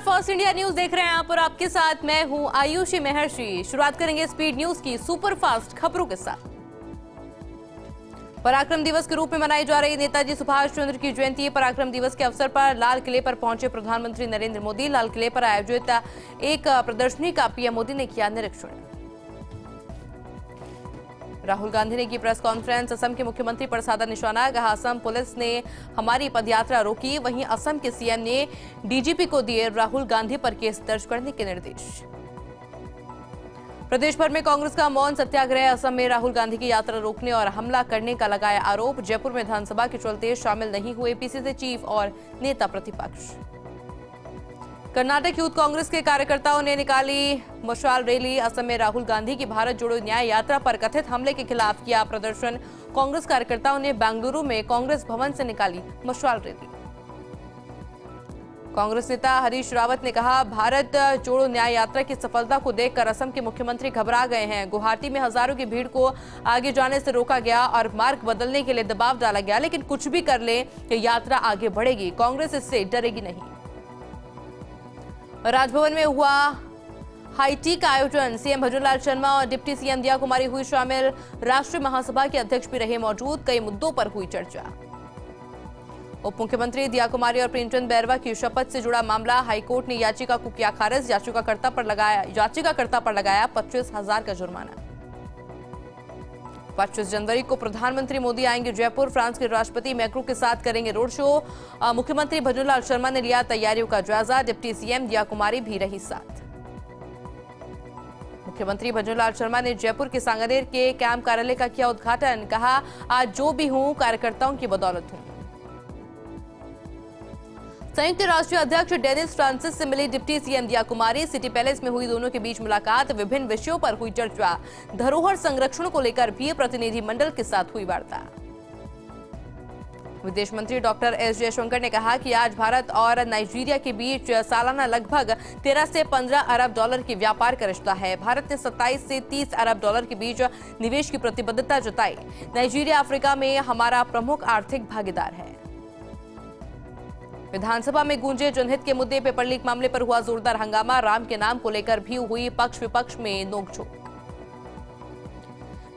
First India news देख रहे हैं आप और आपके साथ मैं हूं आयुषी महर्षि। शुरुआत करेंगे स्पीड न्यूज की सुपरफास्ट खबरों के साथ। पराक्रम दिवस के रूप में मनाई जा रही नेताजी सुभाष चंद्र की जयंती। पराक्रम दिवस के अवसर पर लाल किले पर पहुंचे प्रधानमंत्री नरेंद्र मोदी। लाल किले पर आयोजित एक प्रदर्शनी का पीएम मोदी ने किया निरीक्षण। राहुल गांधी ने की प्रेस कॉन्फ्रेंस। असम के मुख्यमंत्री पर साधा निशाना, कहा असम पुलिस ने हमारी पदयात्रा रोकी। वहीं असम के सीएम ने डीजीपी को दिए राहुल गांधी पर केस दर्ज करने के निर्देश। प्रदेश भर में कांग्रेस का मौन सत्याग्रह। असम में राहुल गांधी की यात्रा रोकने और हमला करने का लगाया आरोप। जयपुर में विधानसभा के चलते शामिल नहीं हुए पीसीसी चीफ और नेता प्रतिपक्ष। कर्नाटक यूथ कांग्रेस के कार्यकर्ताओं ने निकाली मशाल रैली। असम में राहुल गांधी की भारत जोड़ो न्याय यात्रा पर कथित हमले के खिलाफ किया प्रदर्शन। कांग्रेस कार्यकर्ताओं ने बेंगलुरु में कांग्रेस भवन से निकाली मशाल रैली। कांग्रेस नेता हरीश रावत ने कहा, भारत जोड़ो न्याय यात्रा की सफलता को देखकर असम के मुख्यमंत्री घबरा गए हैं। गुवाहाटी में हजारों की भीड़ को आगे जाने से रोका गया और मार्ग बदलने के लिए दबाव डाला गया, लेकिन कुछ भी कर ले ये यात्रा आगे बढ़ेगी। कांग्रेस इससे डरेगी नहीं। राजभवन में हुआ हाईटी का आयोजन। सीएम भजनलाल शर्मा और डिप्टी सीएम दिया कुमारी हुई शामिल। राष्ट्रीय महासभा के अध्यक्ष भी रहे मौजूद। कई मुद्दों पर हुई चर्चा। उप मुख्यमंत्री दिया कुमारी और प्रेमचंद बैरवा की शपथ से जुड़ा मामला। हाईकोर्ट ने याचिका को किया खारिज। याचिकाकर्ता पर लगाया 25,000 का जुर्माना। 25 जनवरी को प्रधानमंत्री मोदी आएंगे जयपुर। फ्रांस के राष्ट्रपति मैक्रो के साथ करेंगे रोड शो। मुख्यमंत्री भजनलाल शर्मा ने लिया तैयारियों का जायजा। डिप्टी सीएम दिया कुमारी भी रही साथ। मुख्यमंत्री भजनलाल शर्मा ने जयपुर के सांगानेर के कैंप कार्यालय का किया उद्घाटन। कहा, आज जो भी हूं कार्यकर्ताओं की बदौलत हूं। संयुक्त राष्ट्र अध्यक्ष डेनिस फ्रांसिस से मिली डिप्टी सीएम दिया कुमारी। सिटी पैलेस में हुई दोनों के बीच मुलाकात। विभिन्न विषयों पर हुई चर्चा। धरोहर संरक्षण को लेकर भी प्रतिनिधिमंडल के साथ हुई वार्ता। विदेश मंत्री डॉक्टर एस जयशंकर ने कहा कि आज भारत और नाइजीरिया के बीच सालाना लगभग 13 से 15 अरब डॉलर की व्यापार का रिश्ता है। भारत ने 27 से 30 अरब डॉलर के बीच निवेश की प्रतिबद्धता जताई। नाइजीरिया अफ्रीका में हमारा प्रमुख आर्थिक भागीदार है। विधानसभा में गूंजे जनहित के मुद्दे। पेपर लीक मामले पर हुआ जोरदार हंगामा। राम के नाम को लेकर भी हुई पक्ष विपक्ष में नोकझोंक।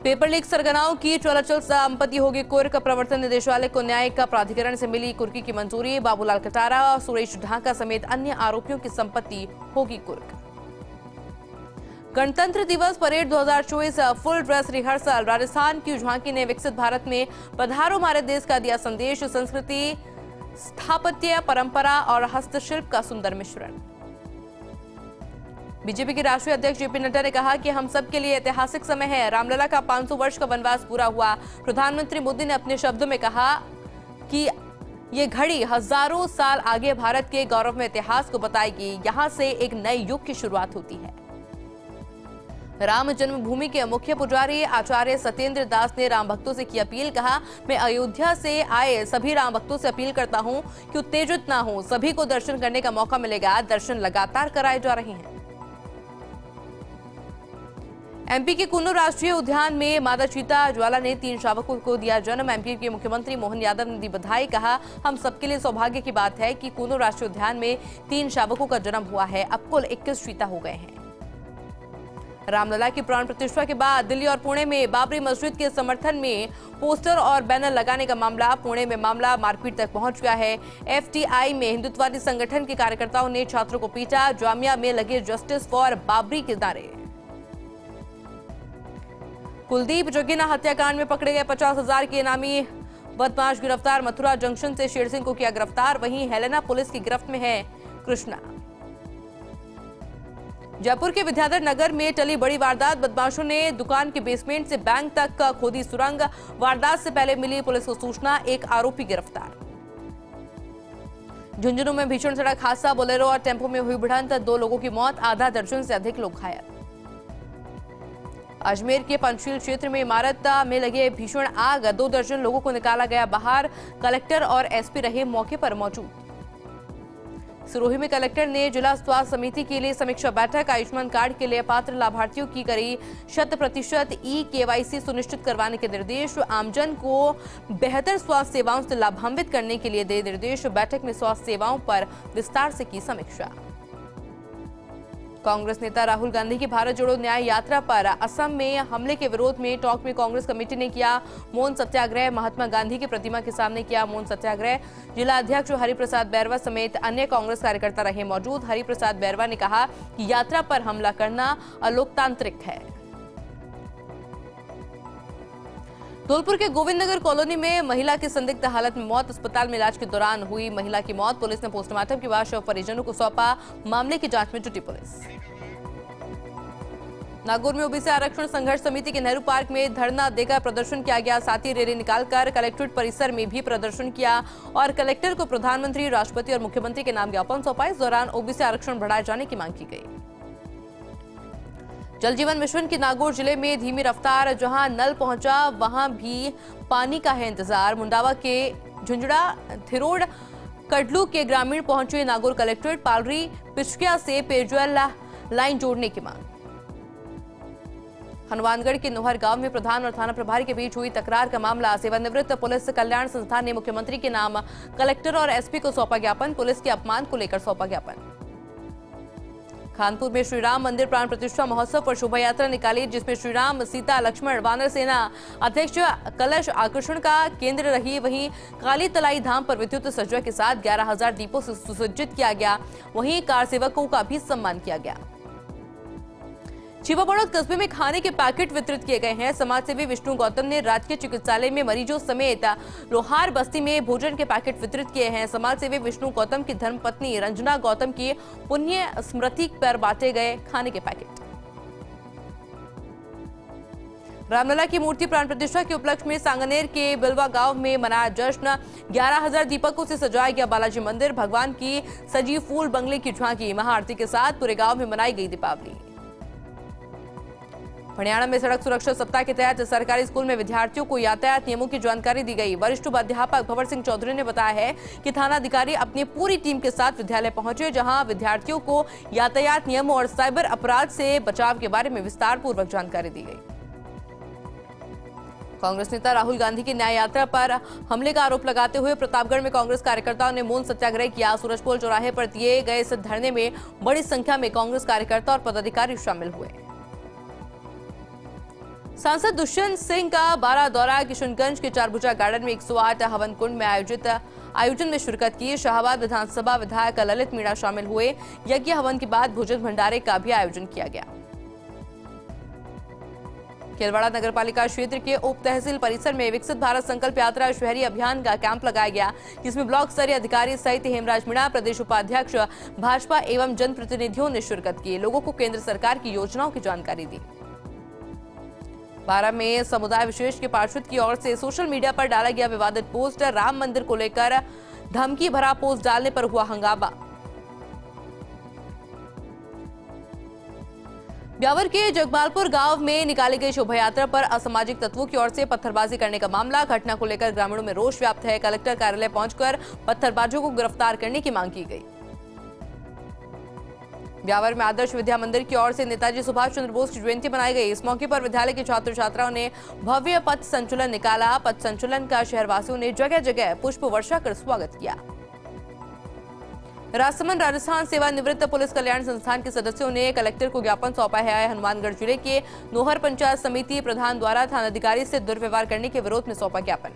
पेपर लीक सरगनाओं की चलअचल संपत्ति होगी कुर्क। प्रवर्तन निदेशालय को न्यायिक प्राधिकरण से मिली कुर्की की मंजूरी। बाबूलाल कटारा और सुरेश ढाका समेत अन्य आरोपियों की संपत्ति होगी कुर्क। गणतंत्र दिवस parade 2024 full dress rehearsal. Rajasthan की झांकी ने विकसित भारत में पधारो हमारे देश का दिया संदेश। संस्कृति, स्थापत्य, परंपरा और हस्तशिल्प का सुंदर मिश्रण। बीजेपी के राष्ट्रीय अध्यक्ष जेपी नड्डा ने कहा कि हम सब के लिए ऐतिहासिक समय है। रामलला का 500 वर्ष का वनवास पूरा हुआ। प्रधानमंत्री मोदी ने अपने शब्दों में कहा कि ये घड़ी हजारों साल आगे भारत के गौरवमय इतिहास को बताएगी। यहां से एक नए युग की शुरुआत होती है। राम जन्मभूमि के मुख्य पुजारी आचार्य सत्येंद्र दास ने राम भक्तों से की अपील। कहा, मैं अयोध्या से आए सभी राम भक्तों से अपील करता हूं कि उत्तेजित ना हो। सभी को दर्शन करने का मौका मिलेगा। दर्शन लगातार कराए जा रहे हैं। एमपी के कुन्नू राष्ट्रीय उद्यान में मादा चीता ज्वाला ने 3 शावकों को दिया जन्म। एमपी के मुख्यमंत्री मोहन यादव ने दी बधाई। कहा, हम सबके लिए सौभाग्य की बात है कि कुन्नू राष्ट्रीय उद्यान में 3 शावकों का जन्म हुआ है। अब कुल 21 चीता हो गए हैं। रामलला की प्राण प्रतिष्ठा के बाद दिल्ली और पुणे में बाबरी मस्जिद के समर्थन में पोस्टर और बैनर लगाने का मामला। पुणे में मामला मारपीट तक पहुंच गया है। एफटीआई में हिंदुत्ववादी संगठन के कार्यकर्ताओं ने छात्रों को पीटा। जामिया में लगे जस्टिस फॉर बाबरी के नारे। कुलदीप जगीना हत्याकांड में पकड़े गए 50,000 के इनामी बदमाश गिरफ्तार। मथुरा जंक्शन से शेर सिंह को किया गिरफ्तार। वहीं हेलेना पुलिस की गिरफ्त में है। कृष्णा। जयपुर के विद्याधर नगर में टली बड़ी वारदात। बदमाशों ने दुकान के बेसमेंट से बैंक तक खोदी सुरंग। वारदात से पहले मिली पुलिस को सूचना। एक आरोपी गिरफ्तार। झुंझुनू में भीषण सड़क हादसा। बोलेरो और टेंपो में हुई भिड़ंत। 2 लोगों की मौत, आधा दर्जन से अधिक लोग घायल। अजमेर के पंचशील क्षेत्र में इमारत में लगे भीषण आग। 2 दर्जन लोगों को निकाला गया बाहर। कलेक्टर और एसपी रहे मौके पर मौजूद। सिरोही में कलेक्टर ने जिला स्वास्थ्य समिति के लिए समीक्षा बैठक। आयुष्मान कार्ड के लिए पात्र लाभार्थियों की करी 100% ई-केवाईसी सुनिश्चित करवाने के निर्देश। आमजन को बेहतर स्वास्थ्य सेवाओं से लाभान्वित करने के लिए दे निर्देश। बैठक में स्वास्थ्य सेवाओं पर विस्तार से की समीक्षा। कांग्रेस नेता राहुल गांधी की भारत जोड़ो न्याय यात्रा पर असम में हमले के विरोध में टॉक में कांग्रेस कमेटी ने किया मौन सत्याग्रह। महात्मा गांधी की प्रतिमा के सामने किया मौन सत्याग्रह। जिला अध्यक्ष हरिप्रसाद बैरवा समेत अन्य कांग्रेस कार्यकर्ता रहे मौजूद। हरिप्रसाद बैरवा ने कहा कि यात्रा पर हमला करना अलोकतांत्रिक है। धौलपुर के गोविंद नगर कॉलोनी में महिला की संदिग्ध हालत में मौत। अस्पताल में इलाज के दौरान हुई महिला की मौत। पुलिस ने पोस्टमार्टम के बाद शव परिजनों को सौंपा। मामले की जांच में जुटी पुलिस। नागौर में ओबीसी आरक्षण संघर्ष समिति के नेहरू पार्क में धरना देकर प्रदर्शन किया गया। साथ ही रैली निकालकर कलेक्ट्रेट परिसर में भी प्रदर्शन किया और कलेक्टर को प्रधानमंत्री, राष्ट्रपति और मुख्यमंत्री के नाम ज्ञापन सौंपा। इस दौरान ओबीसी आरक्षण बढ़ाए जाने की मांग की गई। जल जीवन मिशन की नागौर जिले में धीमी रफ्तार। जहां नल पहुंचा वहां भी पानी का है इंतजार। मुंडावा के झुंझुड़ा, थिरोड़, कडलू के ग्रामीण पहुंचे नागौर कलेक्ट्रेट। पालरी पिचकिया से पेयजल लाइन जोड़ने की मांग। हनुमानगढ़ के नोहर गांव में प्रधान और थाना प्रभारी के बीच हुई तकरार का मामला। सेवानिवृत्त पुलिस कल्याण संस्थान ने मुख्यमंत्री के नाम कलेक्टर और एसपी को सौंपा ज्ञापन। पुलिस के अपमान को लेकर सौंपा ज्ञापन। खानपुर में श्री राम मंदिर प्राण प्रतिष्ठा महोत्सव पर शोभा यात्रा निकाली, जिसमें श्री राम, सीता, लक्ष्मण, वानर सेना अध्यक्ष कलश आकर्षण का केंद्र रही। वहीं काली तलाई धाम पर विद्युत सज्जा के साथ 11,000 दीपों से सुसज्जित किया गया। वहीं कार सेवकों का भी सम्मान किया गया। छिवाबड़ौद कस्बे में खाने के पैकेट वितरित किए गए हैं। समाजसेवी विष्णु गौतम ने राजकीय चिकित्सालय में मरीजों समेत लोहार बस्ती में भोजन के पैकेट वितरित किए हैं। समाजसेवी विष्णु गौतम की धर्मपत्नी रंजना गौतम की पुण्य स्मृति पर बांटे गए खाने के पैकेट। रामलला की मूर्ति प्राण प्रतिष्ठा के उपलक्ष्य में सांगनेर के बिलवा गांव में मनाया जश्न। 11,000 दीपकों से सजाया गया बालाजी मंदिर। भगवान की सजी फूल बंगले की झांकी महाआरती के साथ पूरे गांव में मनाई गई दीपावली। हरियाणा में सड़क सुरक्षा सप्ताह के तहत सरकारी स्कूल में विद्यार्थियों को यातायात नियमों की जानकारी दी गई। वरिष्ठ अध्यापक भंवर सिंह चौधरी ने बताया है कि थाना अधिकारी अपनी पूरी टीम के साथ विद्यालय पहुंचे, जहां विद्यार्थियों को यातायात नियमों और साइबर अपराध से बचाव के बारे में विस्तार पूर्वक जानकारी दी गई। कांग्रेस नेता राहुल गांधी की न्याय यात्रा पर हमले का आरोप लगाते हुए प्रतापगढ़ में कांग्रेस कार्यकर्ताओं ने मौन सत्याग्रह किया। सूरजपोल चौराहे पर दिए गए इस धरने में बड़ी संख्या में कांग्रेस कार्यकर्ता और पदाधिकारी शामिल हुए। सांसद दुष्यंत सिंह का 12 दौरा। किशनगंज के चारभुजा गार्डन में 108 हवन कुंड में आयोजन में शिरकत की। शाहबाद विधानसभा विधायक ललित मीणा शामिल हुए। यज्ञ हवन के बाद भोजन भंडारे का भी आयोजन किया गया। केलवाड़ा नगरपालिका क्षेत्र के उप तहसील परिसर में विकसित भारत संकल्प यात्रा शहरी अभियान का कैंप लगाया गया, जिसमें ब्लॉक स्तरीय अधिकारी सहित हेमराज मीणा, प्रदेश उपाध्यक्ष भाजपा एवं जनप्रतिनिधियों ने शिरकत की। लोगों को केंद्र सरकार की योजनाओं की जानकारी दी। बारा में समुदाय विशेष के पार्षद की ओर से सोशल मीडिया पर डाला गया विवादित पोस्ट। राम मंदिर को लेकर धमकी भरा पोस्ट डालने पर हुआ हंगामा। ब्यावर के जगमालपुर गांव में निकाली गई शोभा यात्रा पर असामाजिक तत्वों की ओर से पत्थरबाजी करने का मामला। घटना को लेकर ग्रामीणों में रोष व्याप्त है। कलेक्टर कार्यालय पहुंचकर पत्थरबाजों को गिरफ्तार करने की मांग की गई। ब्यावर में आदर्श विद्या मंदिर की ओर से नेताजी सुभाष चंद्र बोस की जयंती मनाई गई। इस मौके पर विद्यालय के छात्र छात्राओं ने भव्य पथ संचलन निकाला। पथ संचलन का शहरवासियों ने जगह जगह पुष्प वर्षा कर स्वागत किया। राजसमंद राजस्थान सेवानिवृत्त पुलिस कल्याण संस्थान के सदस्यों ने कलेक्टर को ज्ञापन सौंपा है। हनुमानगढ़ जिले के नोहर पंचायत समिति प्रधान द्वारा थानाधिकारी से दुर्व्यवहार करने के विरोध में सौंपा ज्ञापन।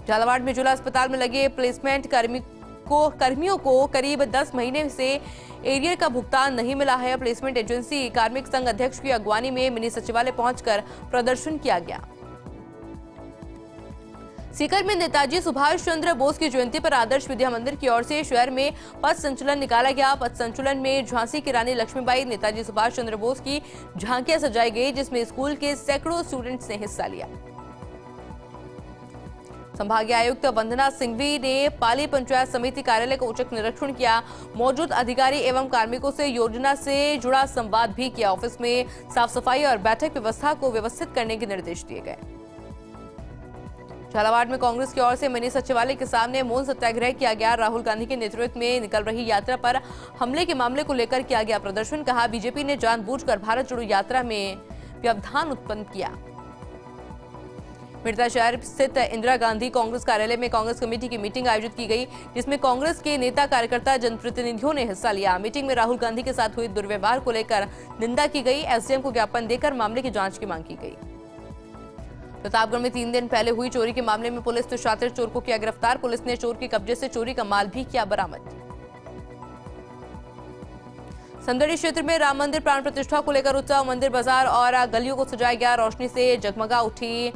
झालावाड़ में जिला अस्पताल में लगे प्लेसमेंट कर्मियों को करीब 10 महीने से एरियर का भुगतान नहीं मिला है। प्लेसमेंट एजेंसी कार्मिक संघ अध्यक्ष की अगवानी में मिनी सचिवालय पहुंचकर प्रदर्शन किया गया। सीकर में नेताजी सुभाष चंद्र बोस की जयंती पर आदर्श विद्या मंदिर की ओर से शहर में पथ संचलन निकाला गया। पथ संचलन में झांसी की रानी लक्ष्मीबाई, नेताजी सुभाष चंद्र बोस की झांकियां सजाई गई, जिसमें स्कूल के सैकड़ों स्टूडेंट्स ने हिस्सा लिया। संभागीय आयुक्त वंदना सिंघवी ने पाली पंचायत समिति कार्यालय का औचक निरीक्षण किया। मौजूद अधिकारी एवं कार्मिकों से योजना से जुड़ा संवाद भी किया। ऑफिस में साफ सफाई और बैठक व्यवस्था को व्यवस्थित करने के निर्देश दिए गए। झालावाड़ में कांग्रेस की ओर से मिनी सचिवालय के सामने मौन सत्याग्रह किया गया। राहुल गांधी के नेतृत्व में निकल रही यात्रा पर हमले के मामले को लेकर किया गया प्रदर्शन। कहा, बीजेपी ने जानबूझकर भारत जोड़ो यात्रा में व्यवधान उत्पन्न किया। मिर्जा शहर स्थित इंदिरा गांधी कांग्रेस कार्यालय में कांग्रेस कमेटी की मीटिंग आयोजित की गई, जिसमें कांग्रेस के नेता कार्यकर्ता जनप्रतिनिधियों ने हिस्सा लिया। मीटिंग में राहुल गांधी के साथ हुए दुर्व्यवहार को लेकर निंदा की गई। एसडीएम को ज्ञापन देकर मामले की जांच की मांग की गई। प्रतापगढ़ में 3 दिन पहले हुई चोरी के मामले में पुलिस ने शातिर चोर को किया गिरफ्तार। पुलिस ने चोर के कब्जे से चोरी का माल भी किया बरामद। समदड़ी क्षेत्र में राम मंदिर प्राण प्रतिष्ठा को लेकर उत्सव, मंदिर बाजार और गलियों को सजाया गया। रोशनी से जगमगा उठी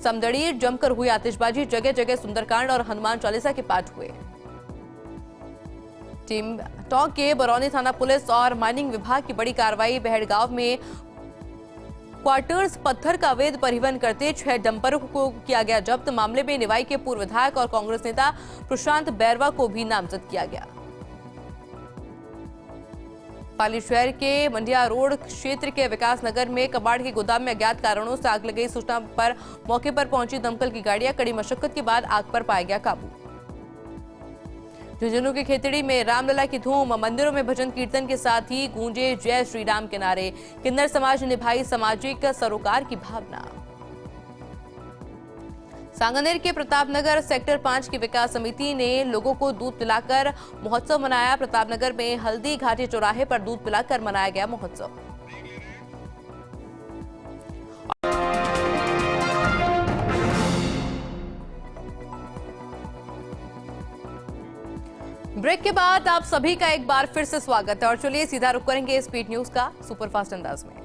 समदड़ी, जमकर हुई आतिशबाजी, जगह जगह सुंदरकांड और हनुमान चालीसा के पाठ हुए। टीम टॉक के बरौनी थाना पुलिस और माइनिंग विभाग की बड़ी कार्रवाई। बहड़गांव में क्वार्टर्स पत्थर का अवैध परिवहन करते 6 डंपरों को किया गया जब्त। मामले में निवाई के पूर्व विधायक और कांग्रेस नेता प्रशांत बैरवा को भी नामजद किया गया। पाली शहर के मंडिया रोड क्षेत्र के विकास नगर में कबाड़ के गोदाम में अज्ञात कारणों से आग लग गई। सूचना पर मौके पर पहुंची दमकल की गाड़ियां कड़ी मशक्कत के बाद आग पर पाया गया काबू। झुंझुनू के खेतड़ी में रामलला की धूम, मंदिरों में भजन कीर्तन के साथ ही गूंजे जय श्री राम के नारे। किन्नर समाज ने निभाई सामाजिक सरोकार की भावना। सांगानेर के प्रतापनगर सेक्टर 5 की विकास समिति ने लोगों को दूध पिलाकर महोत्सव मनाया। प्रतापनगर में हल्दी घाटी चौराहे पर दूध पिलाकर मनाया गया महोत्सव। ब्रेक के बाद आप सभी का एक बार फिर से स्वागत है और चलिए सीधा रुक करेंगे स्पीड न्यूज का सुपरफास्ट अंदाज में।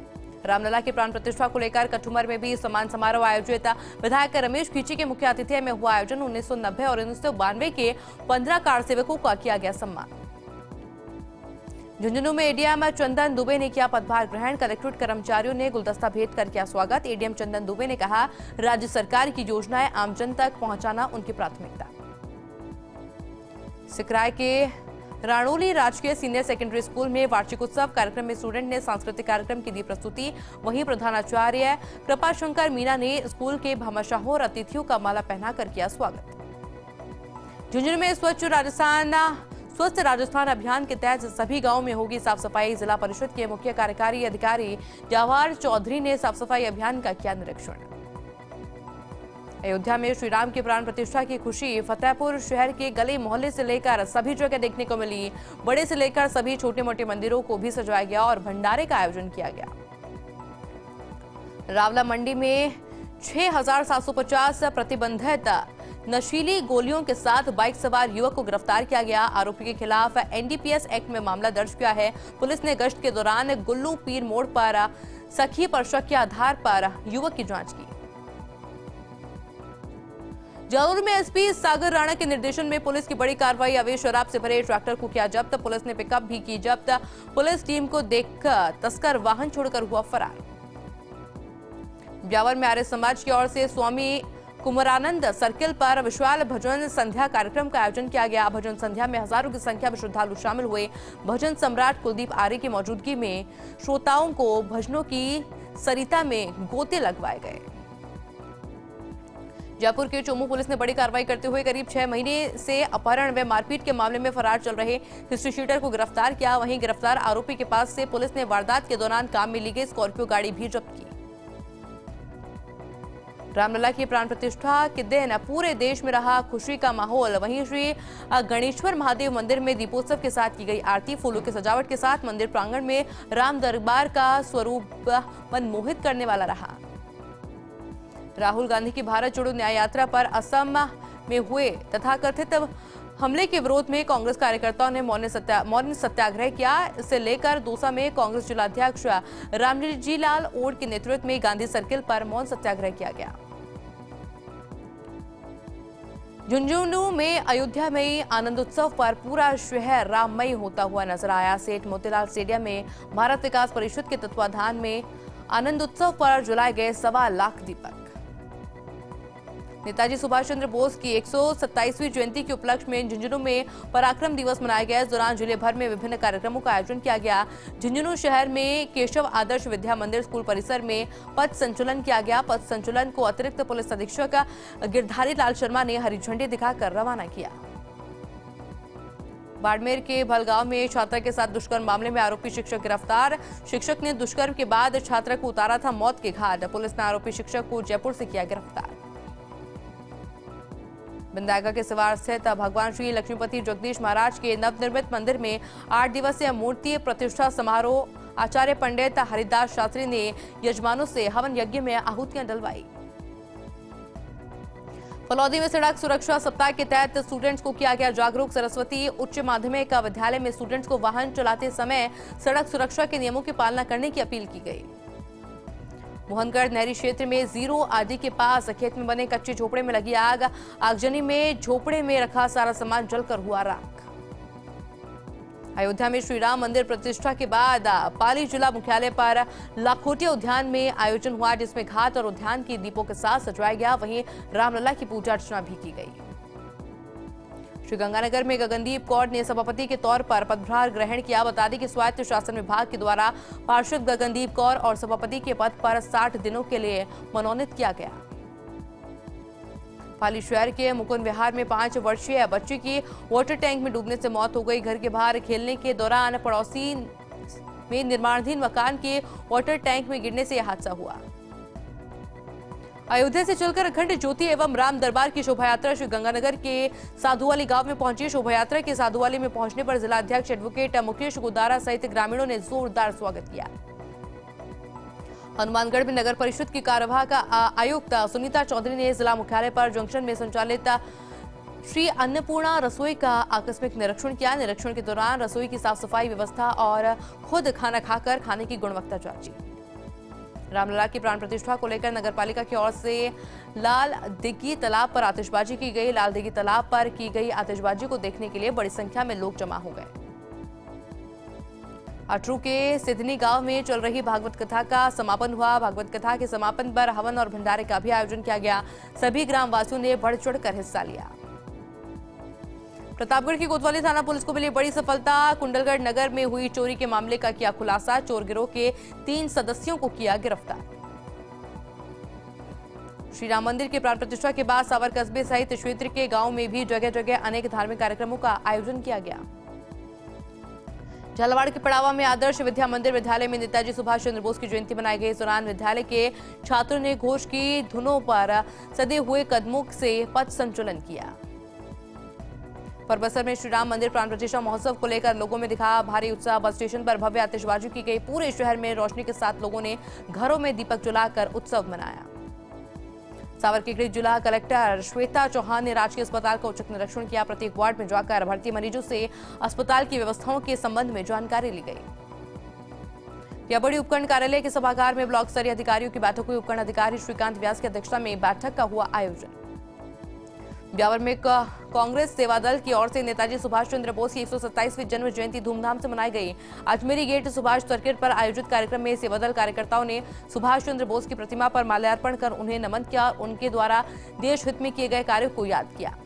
रामलला की प्राण प्रतिष्ठा को लेकर कठुमर में भी सम्मान समारोह आयोजित। विधायक रमेश खींची के मुख्य आतिथ्य में हुआ आयोजन। 1990 और 1992 के 15 कार सेवकों का किया गया सम्मान। झुंझुनू में एडीएम चंदन दुबे ने किया पदभार ग्रहण। कलेक्ट्रेट कर्मचारियों ने गुलदस्ता भेंट कर किया स्वागत। एडीएम चंदन दुबे ने कहा, राज्य सरकार की योजनाएं आमजन तक पहुंचाना उनकी प्राथमिकता। सिकराय के राणोली राजकीय सीनियर सेकेंडरी स्कूल में वार्षिक उत्सव कार्यक्रम में स्टूडेंट ने सांस्कृतिक कार्यक्रम की दी प्रस्तुति। वहीं प्रधानाचार्य कृपाशंकर मीना ने स्कूल के भामाशाहों और अतिथियों का माला पहनाकर किया स्वागत। झुंझुनू में स्वस्थ राजस्थान अभियान के तहत सभी गांवों में होगी साफ सफाई। जिला परिषद के मुख्य कार्यकारी अधिकारी जवाहर चौधरी ने साफ सफाई अभियान का किया निरीक्षण। अयोध्या में श्री राम की प्राण प्रतिष्ठा की खुशी फतेहपुर शहर के गली मोहल्ले से लेकर सभी जगह देखने को मिली। बड़े से लेकर सभी छोटे मोटे मंदिरों को भी सजाया गया और भंडारे का आयोजन किया गया। रावला मंडी में 6,750 प्रतिबंधित नशीली गोलियों के साथ बाइक सवार युवक को गिरफ्तार किया गया। आरोपी के खिलाफ एनडीपीएस एक्ट में मामला दर्ज किया है। पुलिस ने गश्त के दौरान गुल्लू पीर मोड़ पर सखी पर शक के आधार पर युवक की जांच की। जालौर में एसपी सागर राणा के निर्देशन में पुलिस की बड़ी कार्रवाई। अवैध शराब से भरे ट्रैक्टर को किया जब्त। पुलिस ने पिकअप भी की जब्त। पुलिस टीम को देखकर तस्कर वाहन छोड़कर हुआ फरार। ब्यावर में आर्य समाज की ओर से स्वामी कुमारानंद सर्किल पर विशाल भजन संध्या कार्यक्रम का आयोजन किया गया। भजन संध्या में हजारों की संख्या में श्रद्धालु शामिल हुए। भजन सम्राट कुलदीप आर्य की मौजूदगी में श्रोताओं को भजनों की सरिता में गोते लगवाए गए। जयपुर के चोमू पुलिस ने बड़ी कार्रवाई करते हुए करीब 6 महीने से अपहरण व मारपीट के मामले में फरार चल रहे हिस्ट्री शीटर को गिरफ्तार किया। वहीं गिरफ्तार आरोपी के पास से पुलिस ने वारदात के दौरान काम में ली गई स्कॉर्पियो गाड़ी भी जब्त की। रामलला की प्राण प्रतिष्ठा के दिन पूरे देश में रहा खुशी का माहौल। वहीं श्री गणेश्वर महादेव मंदिर में दीपोत्सव के साथ की गई आरती। फूलों की सजावट के साथ मंदिर प्रांगण में राम दरबार का स्वरूप मनमोहित करने वाला रहा। राहुल गांधी की भारत जोड़ो न्याय यात्रा पर असम में हुए तथाकथित हमले के विरोध में कांग्रेस कार्यकर्ताओं ने मौन सत्याग्रह किया। इसे लेकर दौसा में कांग्रेस जिलाध्यक्ष रामजी लाल ओड के नेतृत्व में गांधी सर्किल पर मौन सत्याग्रह किया गया। झुंझुनू में अयोध्या में आनंद उत्सव पर पूरा शहर राममय होता हुआ नजर आया। सेठ मोतीलाल स्टेडियम में भारत विकास परिषद के तत्वाधान में आनंद उत्सव पर जलाए गए 1.25 लाख दीपक। नेताजी सुभाष चंद्र बोस की 127वीं जयंती के उपलक्ष्य में झुंझुनू में पराक्रम दिवस मनाया गया। इस दौरान जिले भर में विभिन्न कार्यक्रमों का आयोजन किया गया। झुंझुनू शहर में केशव आदर्श विद्या मंदिर स्कूल परिसर में पथ संचलन किया गया। पथ संचलन को अतिरिक्त पुलिस अधीक्षक गिरधारी लाल शर्मा ने हरी झंडी दिखाकर रवाना किया। बाड़मेर के भलगांव में छात्रा के साथ दुष्कर्म मामले में आरोपी शिक्षक गिरफ्तार। शिक्षक ने दुष्कर्म के बाद छात्रा को उतारा था मौत के घाट। पुलिस ने आरोपी शिक्षक को जयपुर से किया गिरफ्तार। बिंदागा के सिवार स्थित भगवान श्री लक्ष्मीपति जगदीश महाराज के नवनिर्मित मंदिर में 8 दिवसीय मूर्ति प्रतिष्ठा समारोह। आचार्य पंडित हरिदास शास्त्री ने यजमानों से हवन यज्ञ में आहुतियां डलवाई। फलौदी में सड़क सुरक्षा सप्ताह के तहत स्टूडेंट्स को किया गया जागरूक। सरस्वती उच्च माध्यमिक विद्यालय में स्टूडेंट्स को वाहन चलाते समय सड़क सुरक्षा के नियमों की पालना करने की अपील की गई। मोहनगढ़ नहरी क्षेत्र में 0 आदि के पास खेत में बने कच्चे झोपड़े में लगी आग। आगजनी में झोपड़े में रखा सारा सामान जलकर हुआ राख। अयोध्या में श्री राम मंदिर प्रतिष्ठा के बाद पाली जिला मुख्यालय पर लाखोटिया उद्यान में आयोजन हुआ, जिसमें घाट और उद्यान की दीपों के साथ सजाया गया। वहीं रामलला की पूजा अर्चना भी की गई। श्रीगंगानगर में गगनदीप कौर ने सभापति के तौर पर पदभार ग्रहण किया। बता दें कि स्वायत्त शासन विभाग के द्वारा पार्षद गगनदीप कौर और सभापति के पद पर 60 दिनों के लिए मनोनीत किया गया। पाली शहर के मुकुंद विहार में 5 वर्षीय बच्चे की वाटर टैंक में डूबने से मौत हो गई। घर के बाहर खेलने के दौरान पड़ोसी में निर्माणाधीन मकान के वाटर टैंक में गिरने से यह हादसा हुआ। अयोध्या से चलकर अखंड ज्योति एवं राम दरबार की शोभा यात्रा श्री गंगानगर के साधुवाली गांव में पहुंची। शोभा यात्रा के साधुवाली में पहुंचने पर जिला अध्यक्ष एडवोकेट मुकेश गुदारा सहित ग्रामीणों ने जोरदार स्वागत किया। हनुमानगढ़ में नगर परिषद की कार्यवाहक आयुक्त सुनीता चौधरी ने जिला मुख्यालय पर जंक्शन में संचालित श्री अन्नपूर्णा रसोई का आकस्मिक निरीक्षण किया। निरीक्षण के दौरान रसोई की साफ सफाई व्यवस्था और खुद खाना खाकर खाने की गुणवत्ता जांची। रामलला की प्राण प्रतिष्ठा को लेकर नगरपालिका की ओर से लाल दिघी तालाब पर आतिशबाजी की गई। लाल दिघी तालाब पर की गई आतिशबाजी को देखने के लिए बड़ी संख्या में लोग जमा हो गए। अटरू के सिधनी गांव में चल रही भागवत कथा का समापन हुआ। भागवत कथा के समापन पर हवन और भंडारे का भी आयोजन किया गया। सभी ग्रामवासियों ने बढ़ चढ़कर हिस्सा लिया। प्रतापगढ़ की कोतवाली थाना पुलिस को मिली बड़ी सफलता। कुंडलगढ़ नगर में हुई चोरी के मामले का किया खुलासा। चोर गिरोह के 3 सदस्यों को किया गिरफ्तार। श्री राम मंदिर के प्राण प्रतिष्ठा के बाद सावर कस्बे सहित क्षेत्र के गांव में भी जगह जगह अनेक धार्मिक कार्यक्रमों का आयोजन किया गया। झालावाड़ के पड़ावा में आदर्श विद्या मंदिर विद्यालय में नेताजी सुभाष चंद्र बोस की जयंती मनाई गई। इस दौरान विद्यालय के छात्रों ने घोष की धुनों पर सदे हुए कदमों से पथ संचलन किया। परबसर में श्री राम मंदिर प्राण प्रतिष्ठा महोत्सव को लेकर लोगों में दिखा भारी उत्साह। बस स्टेशन पर भव्य आतिशबाजी की गई। पूरे शहर में रोशनी के साथ लोगों ने घरों में दीपक जलाकर उत्सव मनाया। सावरकंडी जिला कलेक्टर श्वेता चौहान ने राजकीय अस्पताल का औचक निरीक्षण किया। प्रत्येक वार्ड में जाकर भर्ती मरीजों से अस्पताल की व्यवस्थाओं के संबंध में जानकारी ली गई। पियाबड़ी उपखंड कार्यालय के सभागार में ब्लॉक स्तरीय अधिकारियों की बैठक हुई। उपखंड अधिकारी श्रीकांत व्यास की अध्यक्षता में बैठक का हुआ आयोजन। ब्यावर में कांग्रेस सेवा दल की ओर से नेताजी सुभाष चंद्र बोस की 127वीं जन्म जयंती धूमधाम से मनाई गई। अजमेरी गेट सुभाष सर्किट पर आयोजित कार्यक्रम में सेवा दल कार्यकर्ताओं ने सुभाष चंद्र बोस की प्रतिमा पर माल्यार्पण कर उन्हें नमन किया। उनके द्वारा देश हित में किए गए कार्यों को याद किया।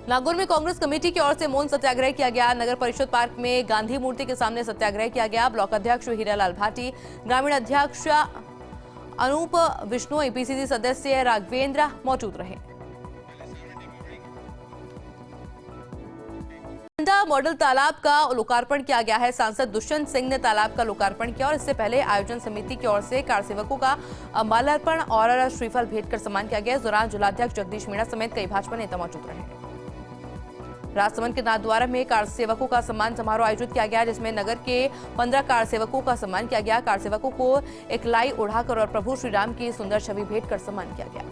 नागौर में कांग्रेस कमेटी की ओर से मौन सत्याग्रह किया गया। नगर परिषद पार्क में गांधी मूर्ति के सामने सत्याग्रह किया गया। ब्लॉक अध्यक्ष हीरालाल भाटी, ग्रामीण अध्यक्ष अनूप विष्णु, एपीसीसी सदस्य राघवेंद्र मौजूद रहे। मॉडल तालाब का लोकार्पण किया गया है। सांसद दुष्यंत सिंह ने तालाब का लोकार्पण किया और इससे पहले आयोजन समिति की ओर से कार सेवकों का माल्यार्पण और श्रीफल भेंट कर सम्मान किया गया। इस दौरान जिलाध्यक्ष जगदीश मीणा समेत कई भाजपा नेता मौजूद रहे। राजसमंद के नाथद्वारा में कार सेवकों का सम्मान समारोह आयोजित किया गया, जिसमें नगर के 15 कार सेवकों का सम्मान किया गया। कार सेवकों को एक लाई उड़ाकर और प्रभु श्री राम की सुंदर छवि भेंट कर सम्मान किया गया।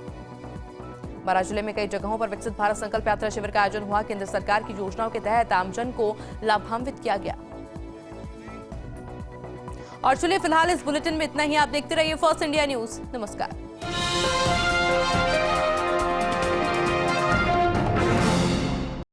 बारां जिले में कई जगहों पर विकसित भारत संकल्प यात्रा शिविर का आयोजन हुआ। केंद्र सरकार की योजनाओं के तहत आमजन को लाभान्वित किया गया। और चलिए फिलहाल इस बुलेटिन में इतना ही। आप देखते रहिए फर्स्ट इंडिया न्यूज। नमस्कार।